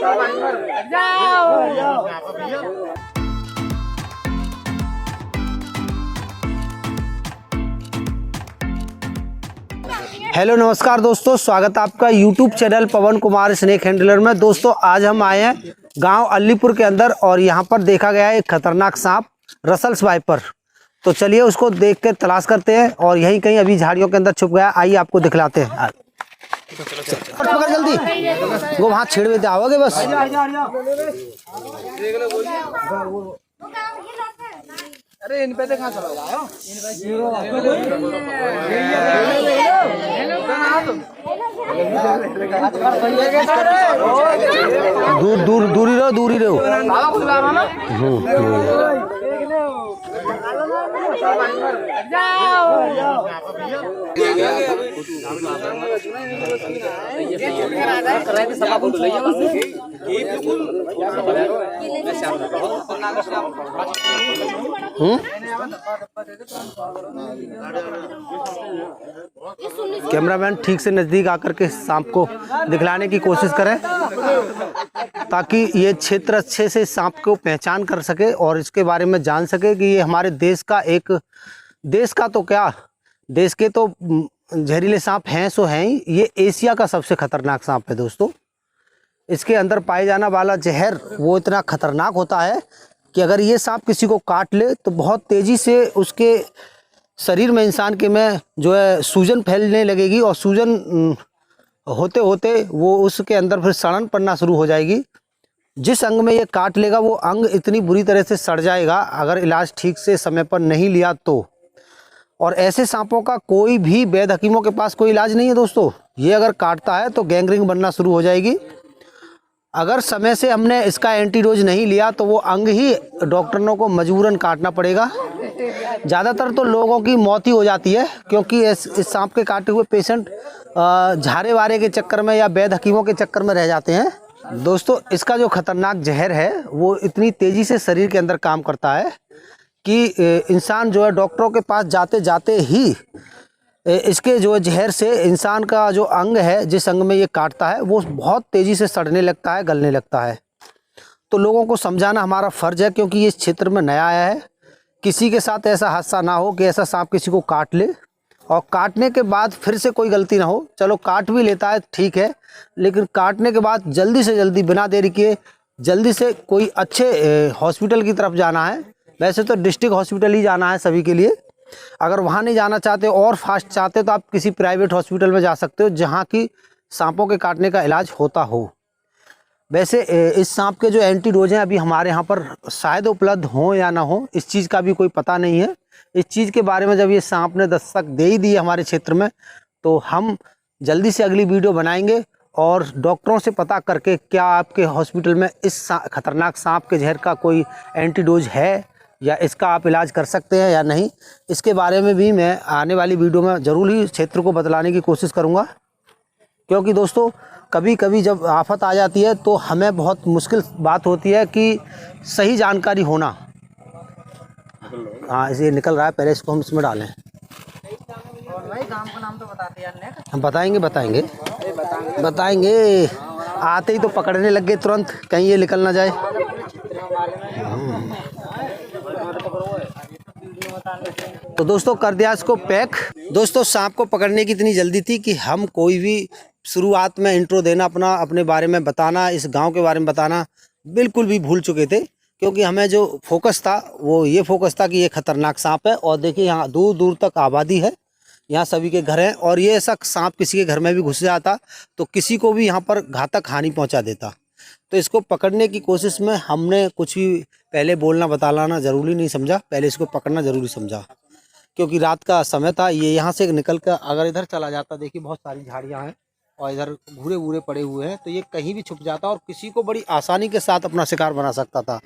Hello नमस्कार दोस्तों, स्वागत है आपका YouTube चैनल पवन कुमार स्नेक हैंडलर में। दोस्तों आज हम आए हैं गांव अलीपुर के अंदर और यहां पर देखा गया है एक खतरनाक सांप रसल्स वाइपर। तो चलिए उसको देख के तलाश करते हैं और यहीं कहीं अभी झाड़ियों के अंदर छुप गया। आइए आपको दिखलाते हैं। पकड़ जल्दी, वो वहाँ छेड़ देते आओगे बस। अरे इन पे कहाँ चला जाओ? दूरी रहो। कैमरामैन ठीक से नजदीक आकर के सांप को दिखलाने की कोशिश करें ताकि ये क्षेत्र अच्छे से सांप को पहचान कर सके और इसके बारे में जान सके कि ये हमारे देश का तो क्या, देश के तो जहरीले सांप हैं सो हैं ही, ये एशिया का सबसे खतरनाक सांप है दोस्तों। इसके अंदर पाए जाने वाला जहर वो इतना खतरनाक होता है कि अगर ये सांप किसी को काट ले तो बहुत तेज़ी से उसके शरीर में, इंसान के में जो है सूजन फैलने लगेगी और सूजन होते होते वो उसके अंदर फिर सड़न पड़ना शुरू हो जाएगी। जिस अंग में ये काट लेगा वो अंग इतनी बुरी तरह से सड़ जाएगा अगर इलाज ठीक से समय पर नहीं लिया तो। और ऐसे सांपों का कोई भी वैद्य हकीमों के पास कोई इलाज नहीं है दोस्तों। ये अगर काटता है तो गैंग्रीन बनना शुरू हो जाएगी। अगर समय से हमने इसका एंटीडोज नहीं लिया तो वो अंग ही डॉक्टरों को मजबूरन काटना पड़ेगा। ज़्यादातर तो लोगों की मौत ही हो जाती है क्योंकि इस सांप के काटे हुए पेशेंट झारे वारे के चक्कर में या वैद्य हकीमों के चक्कर में रह जाते हैं। दोस्तों इसका जो खतरनाक जहर है वो इतनी तेज़ी से शरीर के अंदर काम करता है कि इंसान जो है डॉक्टरों के पास जाते जाते ही इसके जो जहर से इंसान का जो अंग है, जिस अंग में ये काटता है, वो बहुत तेज़ी से सड़ने लगता है, गलने लगता है। तो लोगों को समझाना हमारा फ़र्ज़ है क्योंकि ये इस क्षेत्र में नया आया है। किसी के साथ ऐसा हादसा ना हो कि ऐसा सांप किसी को काट ले और काटने के बाद फिर से कोई गलती ना हो। चलो काट भी लेता है ठीक है, लेकिन काटने के बाद जल्दी से जल्दी बिना देरी किए जल्दी से कोई अच्छे हॉस्पिटल की तरफ जाना है। वैसे तो डिस्ट्रिक्ट हॉस्पिटल ही जाना है सभी के लिए। अगर वहाँ नहीं जाना चाहते और फास्ट चाहते तो आप किसी प्राइवेट हॉस्पिटल में जा सकते हो जहाँ की सांपों के काटने का इलाज होता हो। वैसे इस सांप के जो एंटीडोज हैं अभी हमारे यहाँ पर शायद उपलब्ध हों या ना हो, इस चीज़ का भी कोई पता नहीं है। इस चीज़ के बारे में जब ये सांप ने दस्तक दे ही दी हमारे क्षेत्र में तो हम जल्दी से अगली वीडियो बनाएंगे और डॉक्टरों से पता करके क्या आपके हॉस्पिटल में इस खतरनाक सांप के जहर का कोई एंटीडोज है या इसका आप इलाज कर सकते हैं या नहीं, इसके बारे में भी मैं आने वाली वीडियो में ज़रूर ही क्षेत्र को बतलाने की कोशिश करूँगा। क्योंकि दोस्तों कभी कभी जब आफत आ जाती है तो हमें बहुत मुश्किल बात होती है कि सही जानकारी होना। हाँ इसे निकल रहा है, पहले इसको हम इसमें डालें। और भाई गांव का नाम तो बताते यार। हम बताएंगे आते ही तो पकड़ने लग गए तुरंत, कहीं ये निकल ना जाए। तो दोस्तों कर दिया इसको पैक। दोस्तों सांप को पकड़ने की इतनी जल्दी थी कि हम कोई भी शुरुआत में इंट्रो देना, अपने बारे में बताना, इस गांव के बारे में बताना बिल्कुल भी भूल चुके थे। क्योंकि हमें जो फोकस था वो ये फोकस था कि ये खतरनाक सांप है और देखिए यहाँ दूर दूर तक आबादी है, यहाँ सभी के घर हैं और ये ऐसा सांप किसी के घर में भी घुस जाता तो किसी को भी यहाँ पर घातक हानि पहुँचा देता। तो इसको पकड़ने की कोशिश में हमने कुछ भी पहले बोलना बताना ज़रूरी नहीं समझा, पहले इसको पकड़ना ज़रूरी समझा। क्योंकि रात का समय था, ये यहाँ से निकल कर अगर इधर चला जाता, देखिए बहुत सारी झाड़ियाँ हैं और इधर भूरे भूरे पड़े हुए हैं, तो ये कहीं भी छुप जाता और किसी को बड़ी आसानी के साथ अपना शिकार बना सकता था।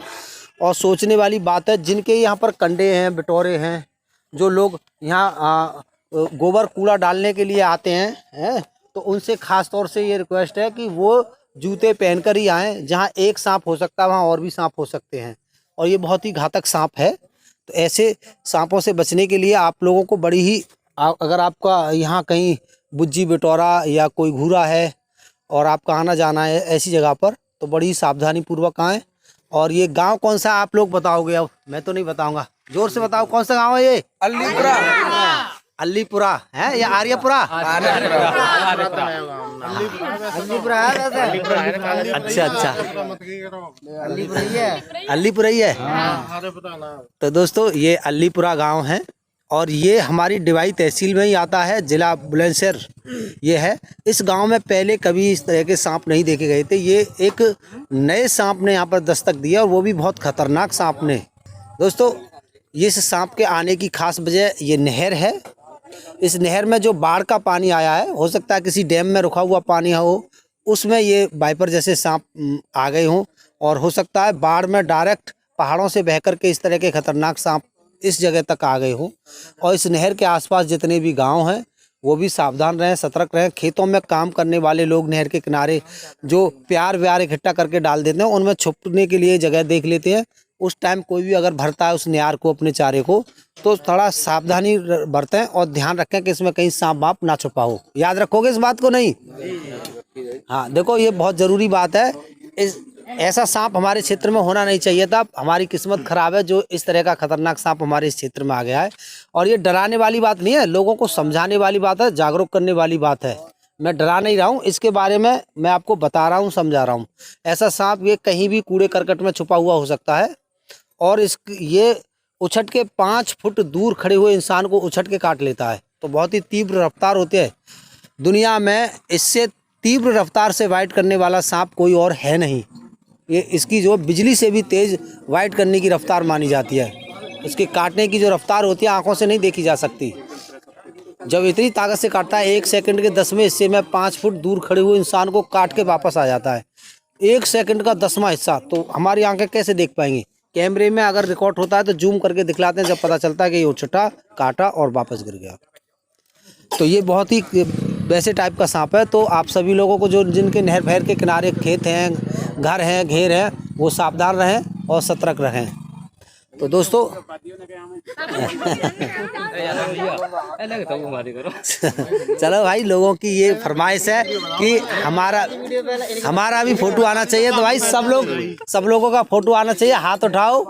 और सोचने वाली बात है जिनके यहाँ पर कंडे हैं, बटोरे हैं, जो लोग यहाँ गोबर कूड़ा डालने के लिए आते हैं तो उनसे ख़ास तौर से ये रिक्वेस्ट है कि वो जूते पहनकर ही आएँ। जहाँ एक सांप हो सकता है वहाँ और भी सांप हो सकते हैं और ये बहुत ही घातक सांप है। तो ऐसे सांपों से बचने के लिए आप लोगों को बड़ी ही, अगर आपका यहाँ कहीं बुज्जी बटोरा या कोई घूरा है और आपका आना जाना है ऐसी जगह पर, तो बड़ी सावधानी पूर्वक आएँ। और ये गांव कौन सा आप लोग बताओगे? अब मैं तो नहीं बताऊंगा, जोर से बताओ कौन सा गांव है ये? अलीपुरा। अलीपुरा है या आर्यपुरा? अलीपुरा है। अच्छा अच्छा, अलीपुरा ही है। तो दोस्तों ये अलीपुरा गांव है और ये हमारी डिवाई तहसील में ही आता है, जिला बुलंदशहर ये है। इस गांव में पहले कभी इस तरह के सांप नहीं देखे गए थे। ये एक नए सांप ने यहाँ पर दस्तक दिया और वो भी बहुत खतरनाक सांप ने। दोस्तों ये इस सांप के आने की खास वजह ये नहर है। इस नहर में जो बाढ़ का पानी आया है, हो सकता है किसी डैम में रुका हुआ पानी हो, उसमें ये वाइपर जैसे सांप आ गए हों, और हो सकता है बाढ़ में डायरेक्ट पहाड़ों से बह कर के इस तरह के खतरनाक सांप इस जगह तक आ गए हों। और इस नहर के आसपास जितने भी गांव हैं वो भी सावधान रहें, सतर्क रहें। खेतों में काम करने वाले लोग नहर के किनारे जो प्यार व्यार इकट्ठा करके डाल देते हैं, उनमें छुपने के लिए जगह देख लेते हैं। उस टाइम कोई भी अगर भरता है उस नहर को, अपने चारे को, तो थोड़ा सावधानी बरतें और ध्यान रखें कि इसमें कहीं सांप बाप ना छुपा हो। याद रखोगे इस बात को? नहीं? हाँ देखो, ये बहुत ज़रूरी बात है। ऐसा सांप हमारे क्षेत्र में होना नहीं चाहिए था। हमारी किस्मत खराब है जो इस तरह का खतरनाक सांप हमारे इस क्षेत्र में आ गया है। और ये डराने वाली बात नहीं है, लोगों को समझाने वाली बात है, जागरूक करने वाली बात है। मैं डरा नहीं रहा हूँ, इसके बारे में मैं आपको बता रहा हूँ, समझा रहा हूँ। ऐसा सांप ये कहीं भी कूड़े करकट में छुपा हुआ हो सकता है और ये उछट के 5 फुट दूर खड़े हुए इंसान को उछट के काट लेता है। तो बहुत ही तीव्र रफ्तार होते हैं। दुनिया में इससे तीव्र रफ्तार से वाइट करने वाला सांप कोई और है नहीं। ये इसकी जो बिजली से भी तेज़ वाइट करने की रफ्तार मानी जाती है। इसके काटने की जो रफ्तार होती है आंखों से नहीं देखी जा सकती। जब इतनी ताकत से काटता है, 1 सेकंड के 10वें हिस्से में 5 फुट दूर खड़े हुए इंसान को काट के वापस आ जाता है। 1 सेकंड का 10वां हिस्सा। तो हमारी आंखें कैसे देख पाएंगी? कैमरे में अगर रिकॉर्ड होता है तो जूम करके दिखलाते हैं, जब पता चलता है कि ये उछटा, काटा और वापस गिर गया। तो ये बहुत ही वैसे टाइप का सांप है। तो आप सभी लोगों को जो जिनके नहर भहर के किनारे खेत हैं, घर हैं, घेर हैं, वो सावधान रहें और सतर्क रहें। तो दोस्तों चलो भाई, लोगों की ये फरमाइश है कि हमारा भी फोटो आना चाहिए। तो भाई सब लोगों का फोटो आना चाहिए। हाथ उठाओ।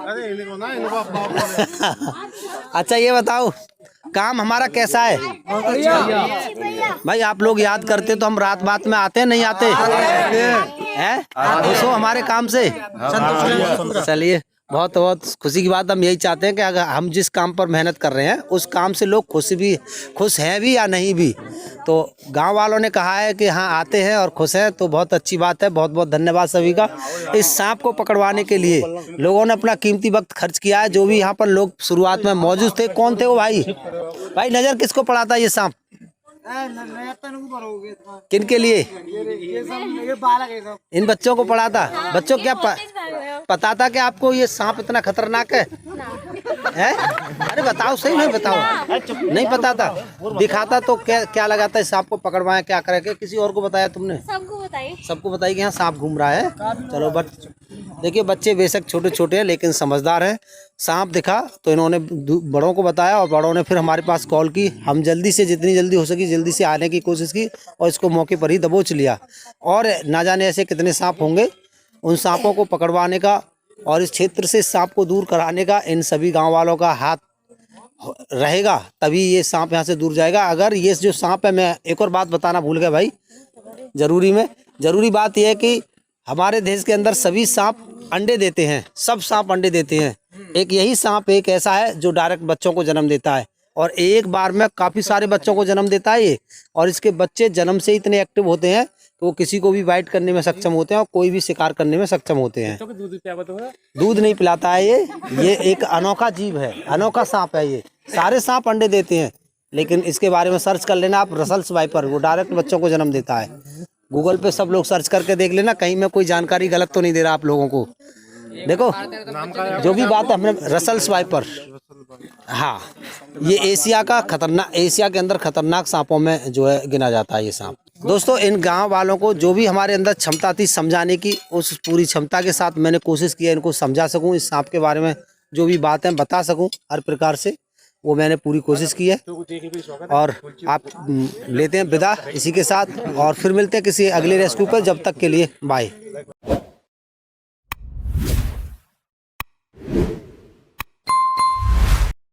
अच्छा ये बताओ, काम हमारा कैसा है भाई? आप लोग याद करते तो हम रात बात में आते नहीं आते हैं? खुश हो हमारे काम से? चलिए, बहुत बहुत खुशी की बात। हम यही चाहते हैं कि अगर हम जिस काम पर मेहनत कर रहे हैं उस काम से लोग खुश हैं भी या नहीं भी। तो गांव वालों ने कहा है कि हाँ आते हैं और खुश हैं, तो बहुत अच्छी बात है। बहुत बहुत धन्यवाद सभी का। इस सांप को पकड़वाने के लिए लोगों ने अपना कीमती वक्त खर्च किया है। जो भी यहाँ पर लोग शुरुआत में मौजूद थे, कौन थे वो भाई? भाई नज़र किसको पड़ा था ये सांप? किन के लिए? इन बच्चों को पड़ा था। बच्चों क्या पता था कि आपको ये सांप इतना खतरनाक है? अरे बताओ, सही नहीं बताओ। नहीं पता था? दिखाता तो क्या लगाता है सांप को पकड़वाया, क्या करेंगे? किसी और को बताया तुमने? सबको बताई कि यहाँ सांप घूम रहा है। चलो देखिए, बच्चे बेशक छोटे छोटे हैं लेकिन समझदार हैं। सांप दिखा तो इन्होंने बड़ों को बताया और बड़ों ने फिर हमारे पास कॉल की। हम जल्दी से, जितनी जल्दी हो सकी जल्दी से आने की कोशिश की और इसको मौके पर ही दबोच लिया। और ना जाने ऐसे कितने सांप होंगे। उन सांपों को पकड़वाने का और इस क्षेत्र से सांप को दूर कराने का इन सभी गाँव वालों का हाथ रहेगा, तभी ये सांप यहाँ से दूर जाएगा। अगर ये जो सांप है, मैं एक और बात बताना भूल गया भाई, ज़रूरी बात यह है कि हमारे देश के अंदर सभी सांप अंडे देते हैं। सब सांप अंडे देते हैं। एक यही सांप एक ऐसा है जो डायरेक्ट बच्चों को जन्म देता है और एक बार में काफ़ी सारे बच्चों को जन्म देता है ये। और इसके बच्चे जन्म से इतने एक्टिव होते हैं कि वो किसी को भी बाइट करने में सक्षम होते हैं और कोई भी शिकार करने में सक्षम होते हैं। दूध नहीं पिलाता है ये एक अनोखा जीव है, अनोखा सांप है ये। सारे सांप अंडे देते हैं लेकिन इसके बारे में सर्च कर लेना आप, रसल्स वाइपर, वो डायरेक्ट बच्चों को जन्म देता है। गूगल पे सब लोग सर्च करके देख लेना, कहीं मैं कोई जानकारी गलत तो नहीं दे रहा आप लोगों को। देखो जो भी बात है, हमने रसल्स वाइपर, हाँ ये एशिया के अंदर खतरनाक सांपों में जो है गिना जाता है ये सांप। दोस्तों इन गांव वालों को जो भी हमारे अंदर क्षमता थी समझाने की, उस पूरी क्षमता के साथ मैंने कोशिश की है इनको समझा सकूं, इस सांप के बारे में जो भी बातें बता सकूं हर प्रकार से, वो मैंने पूरी कोशिश की है। और आप लेते हैं विदा इसी के साथ और फिर मिलते हैं किसी अगले रेस्क्यू पर। जब तक के लिए बाय।